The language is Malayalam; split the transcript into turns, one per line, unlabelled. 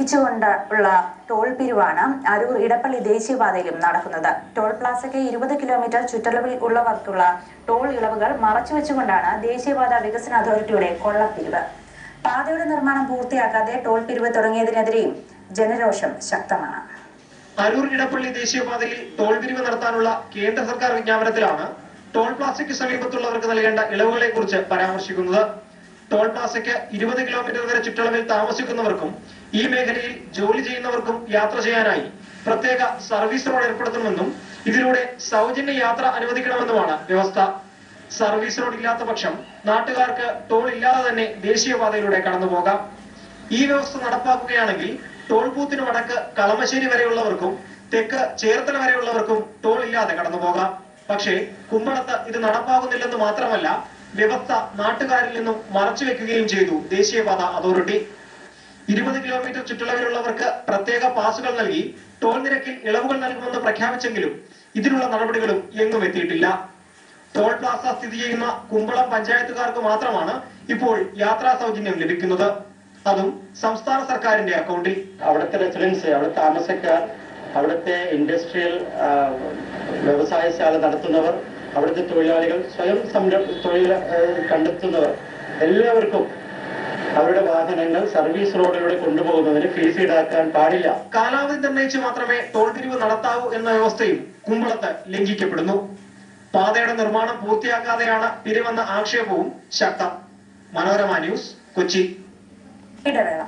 ുള്ള ടോൾ പിരിവാണ് അരൂർ ഇടപ്പള്ളി ദേശീയപാതയിലും നടക്കുന്നത്. ടോൾ പ്ലാസയ്ക്ക് 20 കിലോമീറ്റർ ചുറ്റളവിൽ ഉള്ളവർക്കുള്ള ടോൾ ഇളവുകൾ മറച്ചുവെച്ചുകൊണ്ടാണ് ദേശീയപാത വികസന അതോറിറ്റിയുടെ കൊള്ളപ്പിരിവ്. പാതയുടെ നിർമ്മാണം പൂർത്തിയാക്കാതെ ടോൾ പിരിവ് തുടങ്ങിയതിനെതിരെയും ജനരോഷം ശക്തമാണ്.
അരൂർ ഇടപ്പള്ളി ദേശീയപാതയിൽ ടോൾ പിരിവ് നടത്താനുള്ള കേന്ദ്ര സർക്കാർ വിജ്ഞാപനത്തിലാണ് ടോൾ പ്ലാസയ്ക്ക് സമീപത്തുള്ളവർക്ക് നൽകേണ്ട ഇളവുകളെ കുറിച്ച് പരാമർശിക്കുന്നത്. ടോൾ പ്ലാസയ്ക്ക് 20 കിലോമീറ്റർ വരെ ചുറ്റളവിൽ താമസിക്കുന്നവർക്കും ഈ മേഖലയിൽ ജോലി ചെയ്യുന്നവർക്കും യാത്ര ചെയ്യാനായി പ്രത്യേക സർവീസ് റോഡ് ഏർപ്പെടുത്തണമെന്നും ഇതിലൂടെ സൗജന്യ യാത്ര അനുവദിക്കണമെന്നുമാണ് വ്യവസ്ഥ. സർവീസ് റോഡ് ഇല്ലാത്ത പക്ഷം നാട്ടുകാർക്ക് ടോൾ ഇല്ലാതെ തന്നെ ദേശീയപാതയിലൂടെ കടന്നുപോകാം. ഈ വ്യവസ്ഥ നടപ്പാക്കുകയാണെങ്കിൽ ടോൾ ബൂത്തിന് വടക്ക് കളമശ്ശേരി വരെയുള്ളവർക്കും തെക്ക് ചേർത്തല വരെയുള്ളവർക്കും ടോൾ ഇല്ലാതെ കടന്നുപോകാം. പക്ഷേ കുമ്പളത്ത് ഇത് നടപ്പാകുന്നില്ലെന്ന് മാത്രമല്ല, വ്യവസ്ഥ നാട്ടുകാരിൽ നിന്നും മറച്ചുവെക്കുകയും ചെയ്തു ദേശീയപാത അതോറിറ്റി. 20 കിലോമീറ്റർ ചുറ്റളവിലുള്ളവർക്ക് പ്രത്യേക പാസുകൾ നൽകി ടോൾ നിരക്കിൽ ഇളവുകൾ നൽകുമെന്ന് പ്രഖ്യാപിച്ചെങ്കിലും ഇതിനുള്ള നടപടികളും എങ്ങും എത്തിയിട്ടില്ല. ടോൾ പ്ലാസ സ്ഥിതി ചെയ്യുന്ന കുമ്പളം പഞ്ചായത്തുകാർക്ക് മാത്രമാണ് ഇപ്പോൾ യാത്രാ സൗജന്യം ലഭിക്കുന്നത്. അതും സംസ്ഥാന സർക്കാരിന്റെ അക്കൗണ്ടിൽ.
അവിടുത്തെ റെസിഡൻസ്, അവിടെ താമസക്കാർ, അവിടുത്തെ ഇൻഡസ്ട്രിയൽ വ്യവസായശാല നടത്തുന്നവർ, അവിടുത്തെ തൊഴിലാളികൾ, സ്വയം തൊഴിൽ കണ്ടെത്തുന്നവർ എല്ലാവർക്കും അവരുടെ വാഹനങ്ങൾ സർവീസ് റോഡിലൂടെ കൊണ്ടുപോകുന്നതിന് ഫീസ് ഈടാക്കാൻ പാടില്ല.
കാലാവധി നിർണയിച്ച് മാത്രമേ ടോൾ പിരിവ് നടത്താവൂ എന്ന വ്യവസ്ഥയും കുമ്പളത്ത് ലംഘിക്കപ്പെടുന്നു. പാതയുടെ നിർമ്മാണം പൂർത്തിയാക്കാതെയാണ് പിരിവെന്ന ആക്ഷേപവും ശക്തം. മനോരമ ന്യൂസ്, കൊച്ചി.
ഇടവേള.